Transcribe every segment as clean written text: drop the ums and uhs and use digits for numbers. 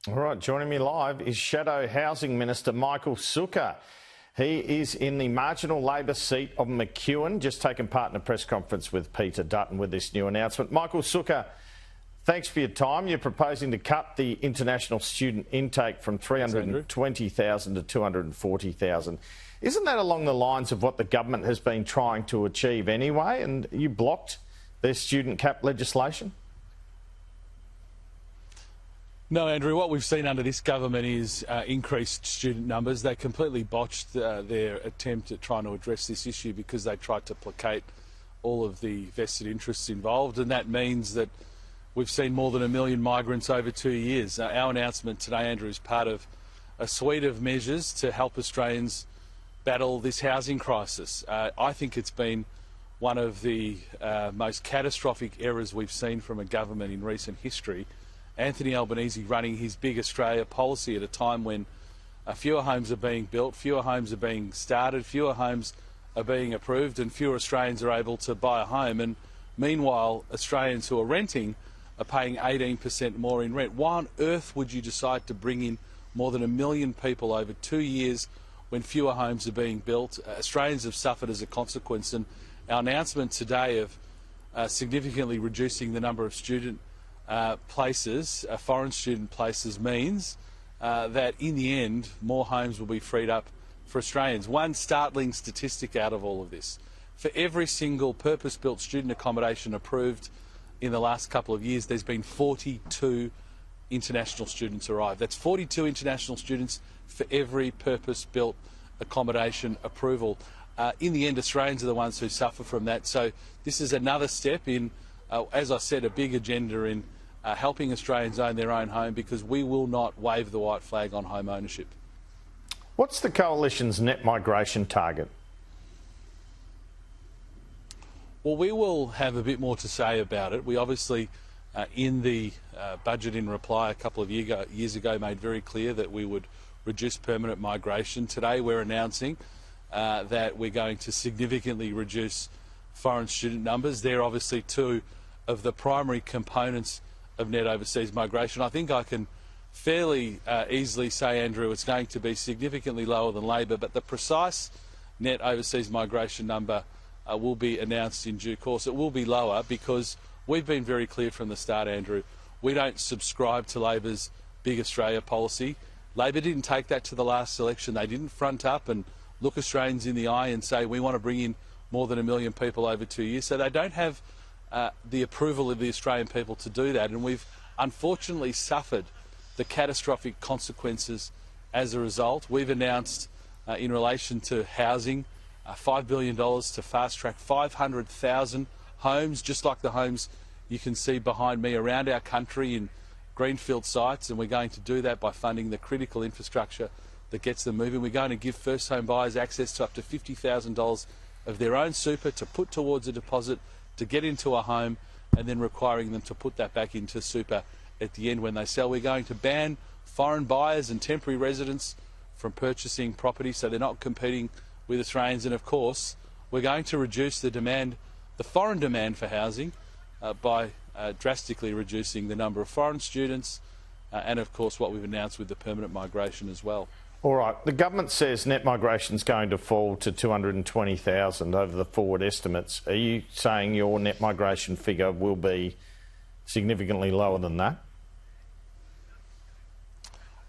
All right, joining me live is Shadow Housing Minister Michael Sukkar. He is in the marginal Labor seat of McEwen, just taking part in a press conference with Peter Dutton with this new announcement. Michael Sukkar, thanks for your time. You're proposing to cut the international student intake from 320,000 to 240,000. Isn't that along the lines of what the government has been trying to achieve anyway, and you blocked their student cap legislation? No, Andrew, what we've seen under this government is increased student numbers. They completely botched their attempt at trying to address this issue because they tried to placate all of the vested interests involved, and that means that we've seen more than 1 million migrants over 2 years. Our announcement today, Andrew, is part of a suite of measures to help Australians battle this housing crisis. I think it's been one of the most catastrophic errors we've seen from a government in recent history. Anthony Albanese running his Big Australia policy at a time when fewer homes are being built, fewer homes are being started, fewer homes are being approved, and fewer Australians are able to buy a home. And meanwhile, Australians who are renting are paying 18% more in rent. Why on earth would you decide to bring in more than 1 million people over 2 years when fewer homes are being built? Australians have suffered as a consequence, and our announcement today of significantly reducing the number of student places, foreign student places, means that in the end more homes will be freed up for Australians. One startling statistic out of all of this: for every single purpose-built student accommodation approved in the last couple of years, there's been 42 international students arrive. That's 42 international students for every purpose-built accommodation approval. In the end, Australians are the ones who suffer from that. So this is another step in, as I said, a big agenda in helping Australians own their own home, because we will not wave the white flag on home ownership. What's the Coalition's net migration target? Well, we will have a bit more to say about it. We obviously, in the budget in reply a couple of years ago, made very clear that we would reduce permanent migration. Today we're announcing that we're going to significantly reduce foreign student numbers. They're obviously two of the primary components of net overseas migration. I think I can fairly easily say, Andrew, it's going to be significantly lower than Labor, but the precise net overseas migration number will be announced in due course. It will be lower because we've been very clear from the start, Andrew. We don't subscribe to Labor's Big Australia policy. Labor didn't take that to the last election. They didn't front up and look Australians in the eye and say we want to bring in more than 1 million people over 2 years. So they don't have the approval of the Australian people to do that, and we've unfortunately suffered the catastrophic consequences as a result. We've announced in relation to housing $5 billion to fast-track 500,000 homes, just like the homes you can see behind me around our country in greenfield sites, and we're going to do that by funding the critical infrastructure that gets them moving. We're going to give first home buyers access to up to $50,000 of their own super to put towards a deposit to get into a home, and then requiring them to put that back into super at the end when they sell. We're going to ban foreign buyers and temporary residents from purchasing property so they're not competing with Australians. And of course, we're going to reduce the demand, the foreign demand for housing, by drastically reducing the number of foreign students and of course what we've announced with the permanent migration as well. All right, the government says net migration is going to fall to 220,000 over the forward estimates. Are you saying your net migration figure will be significantly lower than that?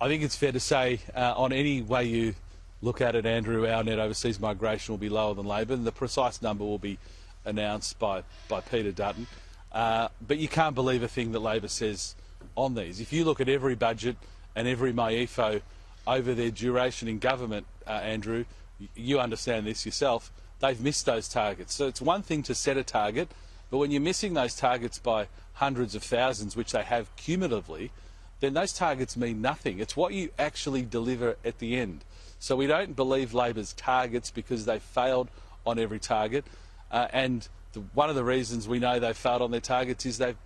I think it's fair to say, on any way you look at it, Andrew, our net overseas migration will be lower than Labor, and the precise number will be announced by Peter Dutton. But you can't believe a thing that Labor says on these. If you look at every budget and every MyEFO over their duration in government, Andrew, you understand this yourself, they've missed those targets. So it's one thing to set a target, but when you're missing those targets by hundreds of thousands, which they have cumulatively, then those targets mean nothing. It's what you actually deliver at the end. So we don't believe Labor's targets because they failed on every target. One of the reasons we know they've failed on their targets is they've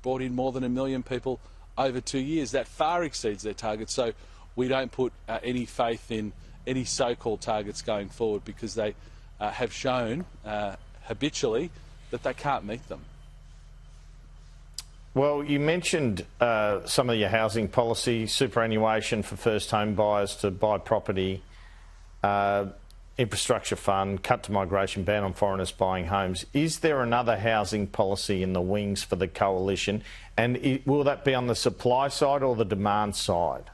brought in more than 1 million people over 2 years. That far exceeds their targets. So we don't put any faith in any so-called targets going forward because they have shown habitually that they can't meet them. Well, you mentioned some of your housing policy, superannuation for first home buyers to buy property, infrastructure fund, cut to migration, ban on foreigners buying homes. Is there another housing policy in the wings for the coalition? And will that be on the supply side or the demand side?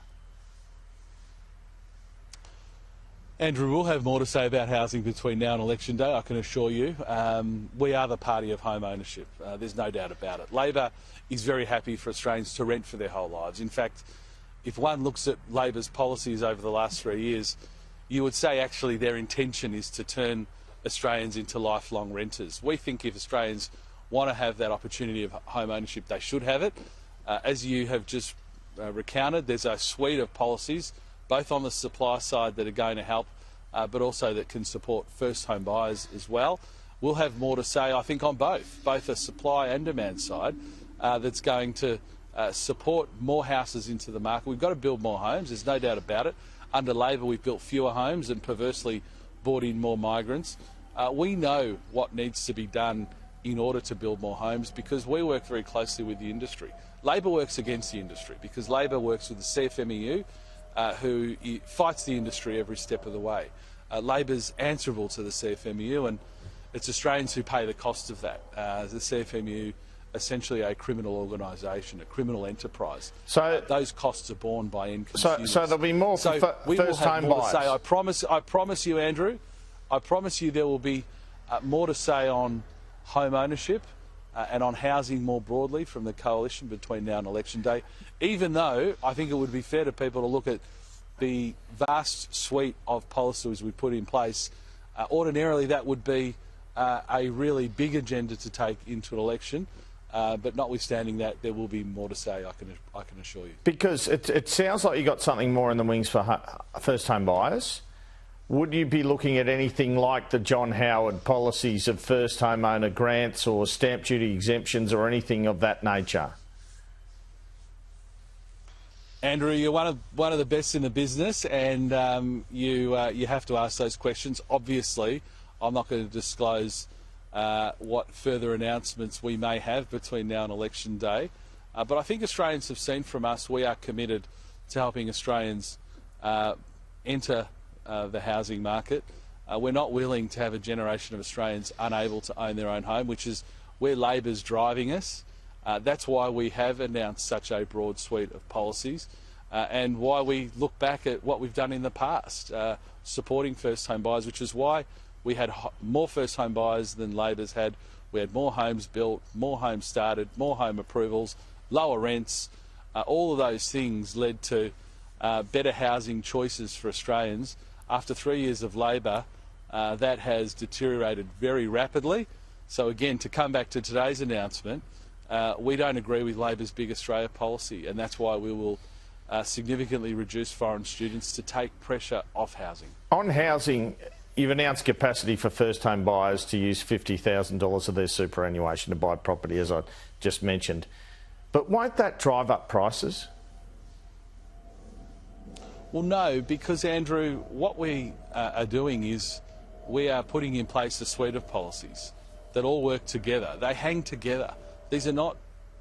Andrew, we'll have more to say about housing between now and election day, I can assure you. We are the party of home ownership. There's no doubt about it. Labor is very happy for Australians to rent for their whole lives. In fact, if one looks at Labor's policies over the last 3 years, you would say actually their intention is to turn Australians into lifelong renters. We think if Australians want to have that opportunity of home ownership, they should have it. As you have just recounted, there's a suite of policies both on the supply side that are going to help, but also that can support first home buyers as well. We'll have more to say, I think, on both a supply and demand side that's going to support more houses into the market. We've got to build more homes, there's no doubt about it. Under Labor, we've built fewer homes and perversely brought in more migrants. We know what needs to be done in order to build more homes because we work very closely with the industry. Labor works against the industry because Labor works with the CFMEU, who fights the industry every step of the way. Labor's answerable to the CFMEU, and it's Australians who pay the cost of that. The CFMEU, essentially a criminal organisation, a criminal enterprise. So those costs are borne by end consumers. So there'll be more for first home buyers. I promise you, Andrew. I promise you there will be more to say on home ownership and on housing more broadly from the coalition between now and election day, even though I think it would be fair to people to look at the vast suite of policies we put in place. Ordinarily that would be a really big agenda to take into an election, but notwithstanding that, there will be more to say, I can assure you. Because it sounds like you got something more in the wings for first home buyers. Would you be looking at anything like the John Howard policies of first homeowner grants or stamp duty exemptions or anything of that nature? Andrew, you're one of the best in the business, and you have to ask those questions. Obviously, I'm not going to disclose what further announcements we may have between now and election day, but I think Australians have seen from us we are committed to helping Australians enter the housing market. We're not willing to have a generation of Australians unable to own their own home, which is where Labor's driving us. That's why we have announced such a broad suite of policies and why we look back at what we've done in the past, supporting first home buyers, which is why we had more first home buyers than Labor's had. We had more homes built, more homes started, more home approvals, lower rents. All of those things led to better housing choices for Australians. After 3 years of Labor, that has deteriorated very rapidly. So again, to come back to today's announcement, we don't agree with Labor's Big Australia policy, and that's why we will significantly reduce foreign students to take pressure off housing. On housing, you've announced capacity for first home buyers to use $50,000 of their superannuation to buy property, as I just mentioned. But won't that drive up prices? Well, no, because, Andrew, what we are doing is we are putting in place a suite of policies that all work together. They hang together. These are not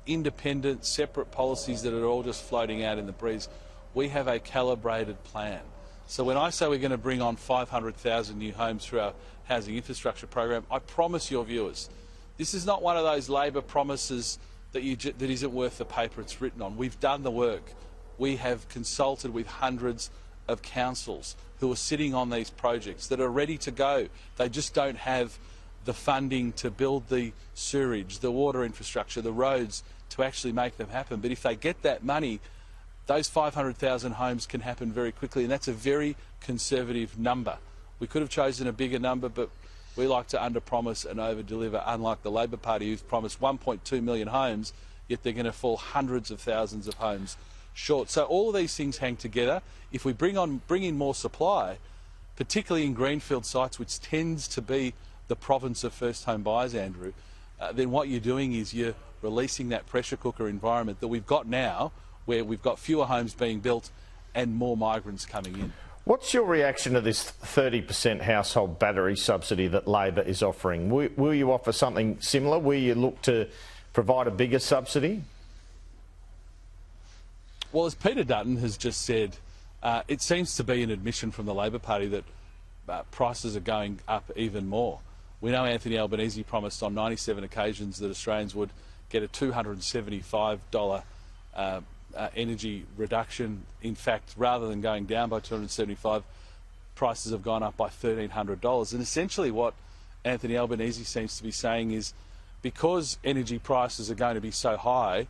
independent, separate policies that are all just floating out in the breeze. We have a calibrated plan. So when I say we're going to bring on 500,000 new homes through our housing infrastructure program, I promise your viewers, this is not one of those Labor promises that isn't worth the paper it's written on. We've done the work. We have consulted with hundreds of councils who are sitting on these projects that are ready to go. They just don't have the funding to build the sewerage, the water infrastructure, the roads to actually make them happen. But if they get that money, those 500,000 homes can happen very quickly, and that's a very conservative number. We could have chosen a bigger number, but we like to under-promise and over-deliver, unlike the Labor Party, who's promised 1.2 million homes, yet they're going to fall hundreds of thousands of homes short. So all of these things hang together. If we bring in more supply, particularly in greenfield sites, which tends to be the province of first home buyers, Andrew, then what you're doing is you're releasing that pressure cooker environment that we've got now, where we've got fewer homes being built and more migrants coming in. What's your reaction to this 30% household battery subsidy that Labor is offering? Will you offer something similar? Will you look to provide a bigger subsidy? Well, as Peter Dutton has just said, it seems to be an admission from the Labor Party that prices are going up even more. We know Anthony Albanese promised on 97 occasions that Australians would get a $275 energy reduction. In fact, rather than going down by $275, prices have gone up by $1,300. And essentially what Anthony Albanese seems to be saying is, because energy prices are going to be so high,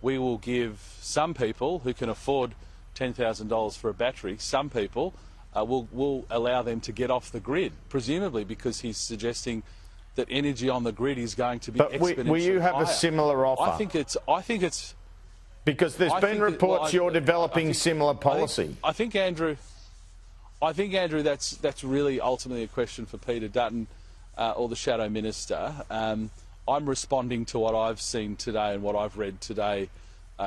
we will give some people who can afford $10,000 for a battery, some people will allow them to get off the grid, presumably because he's suggesting that energy on the grid is going to be exponentially higher. Will you have a similar offer? I think it's because there's been reports you're developing similar policy. I think Andrew, that's really ultimately a question for Peter Dutton or the Shadow Minister. I'm responding to what I've seen today and what I've read today,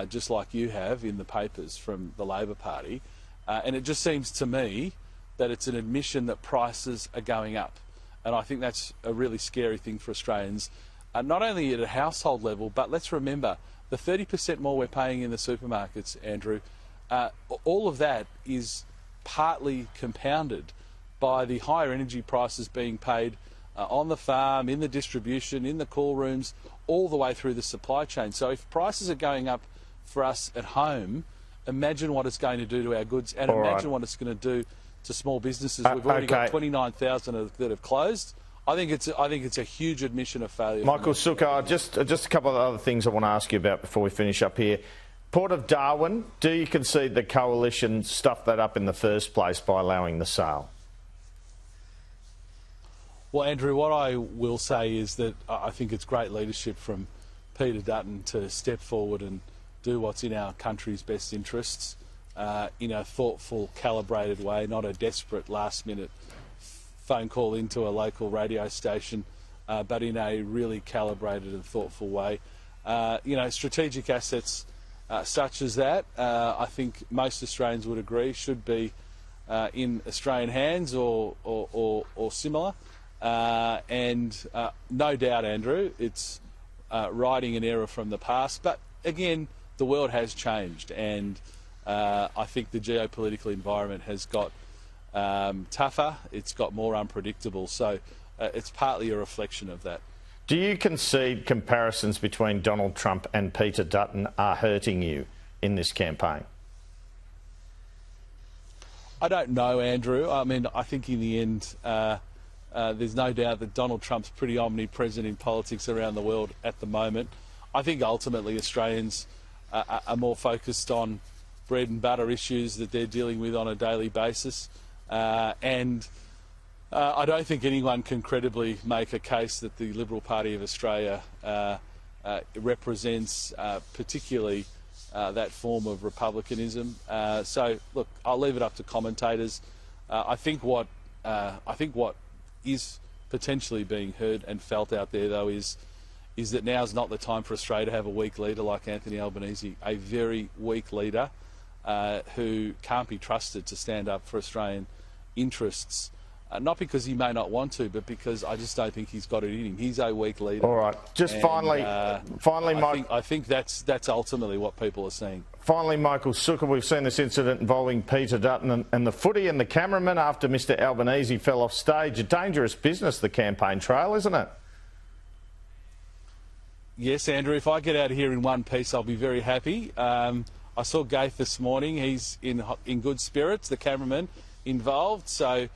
just like you have in the papers from the Labor Party. And it just seems to me that it's an admission that prices are going up. And I think that's a really scary thing for Australians, not only at a household level, but let's remember the 30% more we're paying in the supermarkets, Andrew, all of that is partly compounded by the higher energy prices being paid on the farm, in the distribution, in the cool rooms, all the way through the supply chain. So if prices are going up for us at home, imagine what it's going to do to our goods, and imagine what it's going to do to small businesses. We've already got 29,000 that have closed. I think it's a huge admission of failure. Michael Sukkar, just a couple of other things I want to ask you about before we finish up here. Port of Darwin, do you concede the coalition stuffed that up in the first place by allowing the sale? Well, Andrew, what I will say is that I think it's great leadership from Peter Dutton to step forward and do what's in our country's best interests in a thoughtful, calibrated way, not a desperate last-minute phone call into a local radio station, but in a really calibrated and thoughtful way. Strategic assets such as that, I think most Australians would agree, should be in Australian hands or similar. And no doubt, Andrew, it's righting an error from the past. But again, the world has changed, and I think the geopolitical environment has got tougher. It's got more unpredictable. So it's partly a reflection of that. Do you concede comparisons between Donald Trump and Peter Dutton are hurting you in this campaign? I don't know, Andrew. I mean, I think in the end, there's no doubt that Donald Trump's pretty omnipresent in politics around the world at the moment. I think ultimately Australians are more focused on bread and butter issues that they're dealing with on a daily basis. And I don't think anyone can credibly make a case that the Liberal Party of Australia represents particularly that form of republicanism. So, look, I'll leave it up to commentators. I think what is potentially being heard and felt out there, though, is that now's not the time for Australia to have a weak leader like Anthony Albanese, a very weak leader who can't be trusted to stand up for Australian interests. Not because he may not want to, but because I just don't think he's got it in him. He's a weak leader. All right. Just finally, Mike. I think that's ultimately what people are seeing. Finally, Michael Sukkar, we've seen this incident involving Peter Dutton and the footy and the cameraman after Mr Albanese fell off stage. A dangerous business, the campaign trail, isn't it? Yes, Andrew. If I get out of here in one piece, I'll be very happy. I saw Gaith this morning. He's in good spirits, the cameraman involved. So,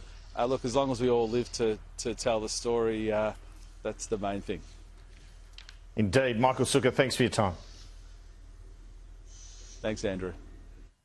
look, as long as we all live to tell the story, that's the main thing. Indeed. Michael Sukkar, thanks for your time. Thanks, Andrew.